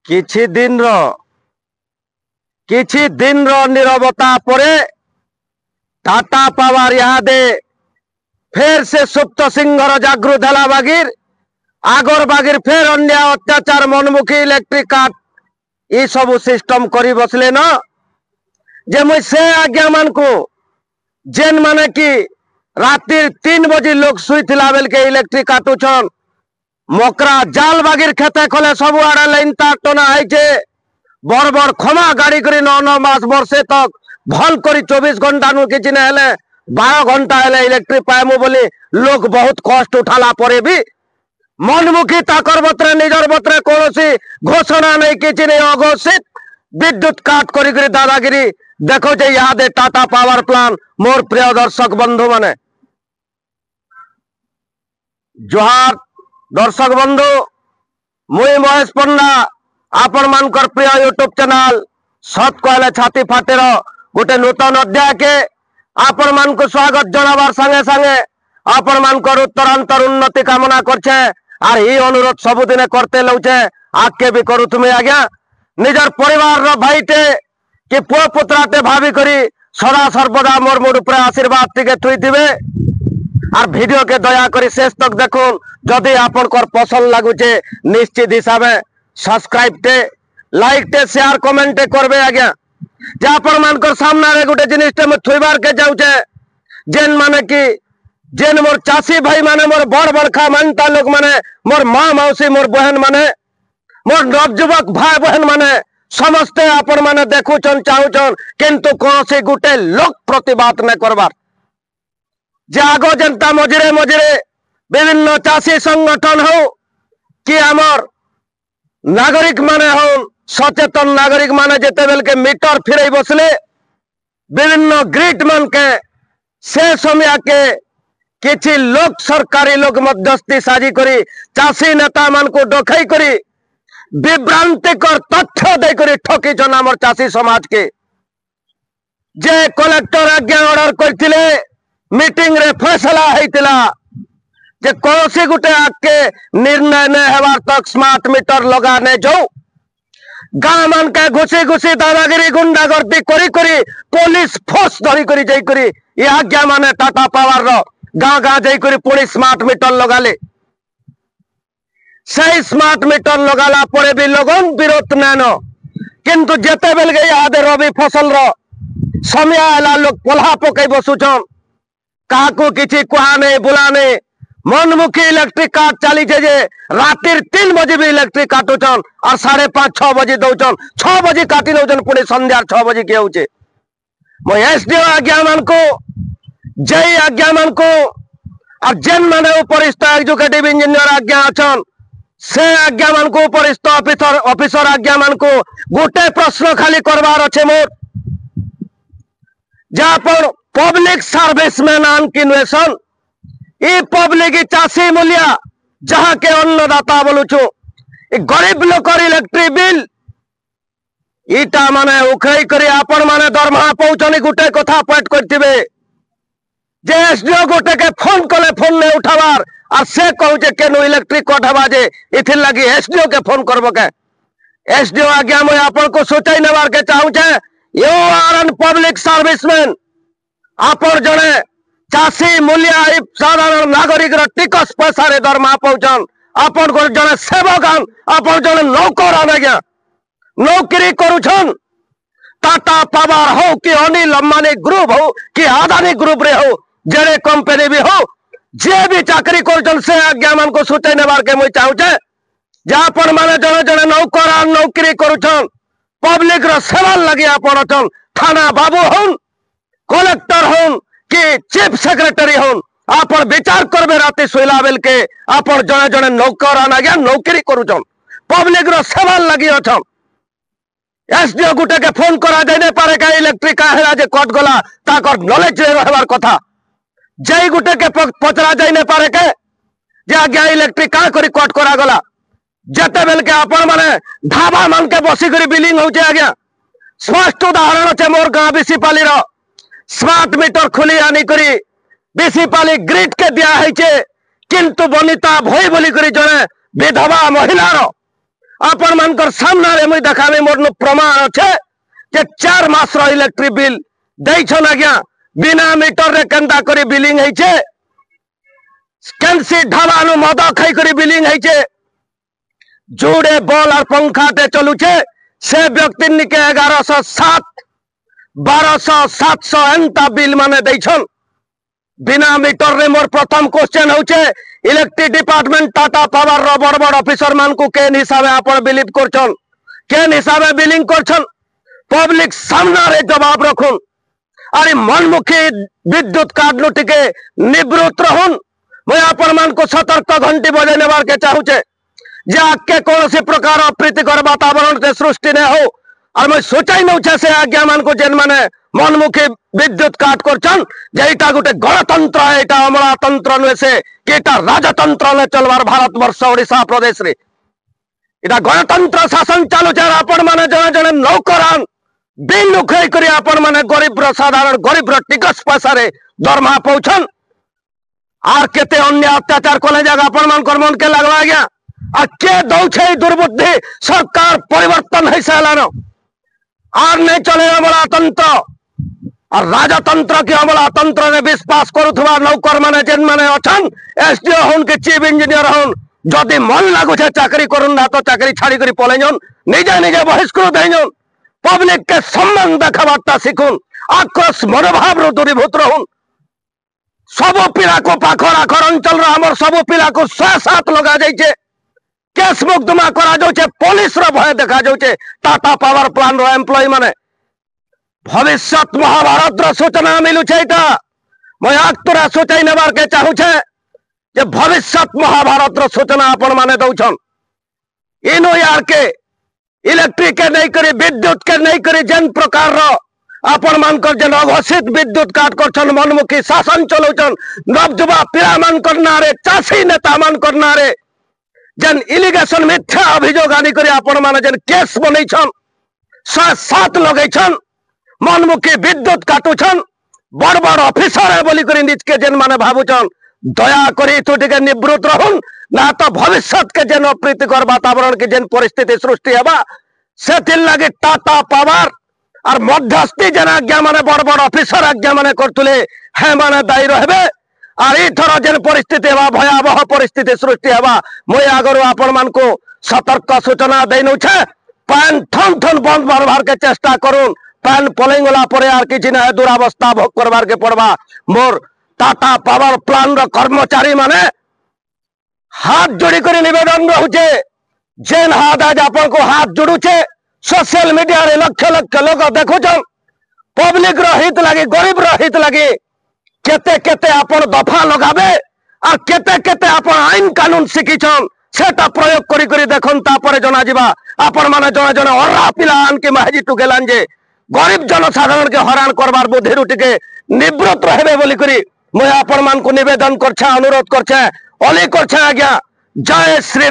किछि दिन रो नीरवता परे टाटा पावर इहादे फेर से सुप्त सिंहर जागृत है बागिर आगर बागिर फेर अन्य अत्याचार मनमुखी इलेक्ट्रिक काट ये सब सिस्टम करी बसले न जे मुई से आज्ञा मान को जेन माने कि रात्रि 3 बजे लोग सुई बेल के इलेक्ट्रिक काटुछन मकरा जाल बागिर खेते खोले सब आड़े लाइन तार टना है बड़ बड़ क्षमा गाड़ी करी 9 मास वर्षे तक भल करी 24 घंटा नु किछि ने हेले 12 घंटा हेले इलेक्ट्रिक पाइमु बोली लोग बहुत कष्ट उठाला परे भी मनमुखी ताकर बतरे निजर बतरे कोनोसी घोषणा नहीं किछि नहीं अघोषित विद्युत काट करी करी दादागिरी देखो जे यादे टाटा पावर प्लांट मोर प्रिय दर्शक बंधु माने जोहार दर्शक बंधु मुई महेश पंडा आपण मानकर प्रिय यूट्यूब चैनल सत कहले छाती फाटेर गोटे नूतन अध्याय के आपण मान को स्वागत जनाबार संगे संगे आपण मानकर उत्तरांतर उन्नति कामना करछे और ये अनुरोध सबुदिने करते लौचे आगे भी करू तुम्हें आज्ञा निजर परिवार रो भाईटे कि पुओ पुत्राटे भाभी करी सदा सर्वदा मोर मोर ऊपर आशीर्वाद टिके थुई दिबे और वीडियो के दया करी शेष तक देखुन जदि आपन कर पसंद लागुचे निश्चित हिसाब से सब्सक्राइब टे लाइक टे शेयर कमेंट टे करबे आज्ञा जे आपन मानकर सामने रे गुटे जिनिसटे में थुईबार के जाउचे जेन माने कि जेन मोर चासी भाई माने मोर बड़ बड़खा मानता लोग माने मोर माँ मौसी मोर बहन माने मोर नवजुवक भाई बहन माने समस्ते आपण माने देखुचन चाहुचन किंतु कौनसी गुटे लोक प्रतिबाद न करबार जे आगो जनता मझिरे मझिरे विभिन्न चासी संगठन हो कि आमर नागरिक माने हो सचेतन नागरिक माने जेते बेल के मीटर फिरई बसले विभिन्न ग्रिड मान के से समय के किछि लोक सरकारी लोक मध्यस्थी साजी करी चासी नेता मान को डखई करी विभ्रांतिकर तथ्य दे करी ठकी छन हमर चासी समाज के जे कलेक्टर आज्ञा ऑर्डर करथिले मीटिंग रे फैसला हेतिला जे कोनसी गुटे आके निर्णय ने हेबार तक स्मार्ट मीटर लगाने जाऊ गाँ मान के घुसी घुसी दादागिरी गुंडागर्दी करी करी पुलिस फोर्स धरी करी जाई करी ये आज्ञा माने टाटा पावर रो गाँ गाँ जाई करी पुलिस स्मार्ट मीटर लगाले सही स्मार्ट मीटर लगाला परे भी लोगन विरोध नैनो किंतु जेते बेल गई आदे रवि फसल रो समय आला लोग पोल्हा पकई बसुछन काकू किछि कुहा नहीं बुला नहीं मनमुखी इलेक्ट्रिक काट चली जे रातिर 3 बजे भी इलेक्ट्रिक काटुछन और 5:30-6 बजे दौचन 6 बजे काटी दौचन पुणी संध्या 6 बजे के होचे मो एसडीओ आज्ञा मान को जय आज्ञा मान को और जेन माने उपरिस्थ एग्जीक्यूटिव इंजीनियर आज्ञा अछन से आज्ञा मान को उपरिस्थ ऑफिसर आज्ञा मान को गोटे प्रश्न खाली करवार अच्छे मोर जहाँ पर पब्लिक सर्विस मैन अनकिन्वेशन ई पब्लिक चाषी मूल्य जहाँ के अन्नदाता बोलुछु गरीब लोकर इलेक्ट्रिक बिल इटा माने उखई करी आपण माने दरमाहा पहुंचनी गुटे कथा पट करथिबे जे एसडीओ गुटे के फोन कले फोन ने उठावार और से कहू जे केनो इलेक्ट्रिक कट हवा जे इथिर लगी एसडीओ के फोन करबो के एसडीओ आज्ञा मैं आपण को सोचाई नेबार के चाहू छे you are an public serviceman आपण जने चाषी मूल्य साधारण नागरिक टिकस पैसा रे दरमाहा पहुंचन आपण को जने सेवक आपण जने नौकर आज्ञा नौकरी करुछन टाटा पावर हो कि अनिल अंबानी ग्रुप हो कि अदानी ग्रुप रे हो जेरे कंपनी भी हो जे भी चाकरी करुछन से आज्ञा मान को सूचय नेबार के मुई चाहू छे जे आपण माने जने जने नौकर नौकरी करुछन पब्लिक रो सेवा लगी आपण अछन थाना बाबू होन कलेक्टर होन कि चीफ सेक्रेटरी होन आपण विचार करबे राती सोइला बेल के आपण जने जने नौकर आज्ञा नौकरी करुछन पब्लिक रो सेवा लगी अछन एसडीओ गुटे के फोन करा जाय ने पारे का इलेक्ट्रिक काहेला जे कट गला ताकर नॉलेज रहबार कथा जय गुटे के पचरा जाय ने पारे के जे आज्ञा इलेक्ट्रिक का करी कट करा गला जते बेल के आपण माने ढाबा मान के बसी करी बिलिंग होचे आज्ञा स्पष्ट उदाहरण छे मोर गाँ बिसिपाली रो स्मार्ट मीटर खुली आनी करी बिसिपाली ग्रिड के दिया है किंतु बनिता भई बोली करी जने विधवा महिला रो आपण मानकर सामना रे मुई देखाबे मोर प्रमाण अच्छे जे 4 मास रो इलेक्ट्रिक बिल दैछन आज्ञा बिना मीटर रे केंदा करी बिलिंग हैछे कैंसी ढाबा नु मद खाई करी बिलिंग हैछे जोड़े बॉल और पंखा ते चलुछे से व्यक्ति निके 1107 1200 700 एंता बिल माने दैछन बिना मीटर रे मोर प्रथम क्वेश्चन होचे इलेक्ट्रिक डिपार्टमेंट टाटा पावर रो बड़ बड़ ऑफिसर मान को केन हिसाबे आपण बिलीव करछन केन हिसाबे बिलिंग करछन पब्लिक सामना रे जवाब रखुन अरे मनमुखी विद्युत कार्ड नु टिके निवृत्त रहन मैं आपण मान को सतर्क घंटी बजे नेबार के चाहूचे जे आके कौन सी प्रकार अप्रीतिकर वातावरण के सृष्टि ने हो और मैं सोचाई नौछे से आज्ञा मान को जेन माने मनमुखी विद्युत काट करछन जे एटा गोटे गणतंत्र है एटा अमलातंत्र नुहे से कि एटा राजतंत्र ने चलवार भारत वर्ष ओडिशा प्रदेश रे एटा गणतंत्र शासन चालू छे आपण माने जने जने नौकरान बिल उखै करी आपण माने गरीब रो साधारण गरीब रो टिकस पैसा रे दरमा पहुछन आर केते अन्य अत्याचार कले जागा आपण मान कर मन के लागवा गया आ के दौछे दुर्बुद्धि सरकार परिवर्तन है सालानो आर नहीं चले अमलातंत्र और राजतंत्र के अमलातंत्र ने विश्वास करुवा नौकर माने जेन माने अछन एसडीओ होन के चीफ इंजीनियर होन जदि मन लागु छे चाकरी करुन ना तो चाकरी छाड़ी करी पलेजन निजे निजे बहिष्कृत हेजन पब्लिक के सम्मान देखाबार्ता शिखुन आक्रोश मनोभाव रो दूरीभूत रहून सब पिला को पाखर आखर अंचल आमर सब पिला को 107 लगा जाइए केस मुकदमा करा जाउछे पुलिस रो भय देखा जाउछे टाटा पावर प्लांट रो एम्प्लॉय माने भविष्य महाभारत रो सूचना मिलुछे एटा मैं आक्तरा सोचाई नेबार के चाहूछे जे भविष्य महाभारत रो सूचना आपण माने दउछन इनो यार के इलेक्ट्रिक के नहीं करी विद्युत के नहीं करी जेन प्रकार रो आपण मानकर जेन अघोषित विद्युत काट करछन मनमुखी शासन चलौछन नवजुवा पिला मान करनारे चाषी नेता मान करनारे जेन इलिगेशन मिथ्या अभियोग आनी करी आपण माने जेन केस बनैछन 7 लगैछन मनमुखी विद्युत काटुछन बड़ बड़ ऑफिसर है बोली करी निज के जेन माने भाबुछन दया करी तो टिके निवृत्त रहन ना तो भविष्य के जेन अप्रीतिकर वातावरण के जेन परिस्थिति सृष्टि हेबा से तिल लगे टाटा पावर और मध्यस्थी जेन आज्ञा माने बड़ बड़ ऑफिसर आज्ञा माने करतुले हे माने दायी रहबे और इथर जेन परिस्थिति हेबा भयावह परिस्थिति सृष्टि हेबा मैं आगर आपण मान को सतर्क सूचना देनु छे पैन थन थन बंद मारबार के चेष्टा करूं पैन पलेंग गला परे आर किछि ना दुरावस्था भोग करबार के पड़बा मोर टाटा पावर प्लांट रो कर्मचारी माने हाथ जोड़ी कर निवेदन रहुचे जेन हाथ आज आपण को हाथ जोड़ुचे सोशल मीडिया रे लक्ष लक्ष लोग देखुछन पब्लिक रो हित लगी गरीब रो हित लगी केते केते आपण दफा लगाबे और केते केते आपण आईन कानून शिखिछन सेटा प्रयोग करी करी देखन तापरे जना जिबा आपण माने जने जने अरा पिला आन के महजी टुकेलान जे गरीब जनसाधारण के हरान करबार बुद्धि रुटिके निवृत्त रहबे बोली करी मैं आपण मान को निवेदन करछे अनुरोध करछे अली करछे आज्ञा जय श्री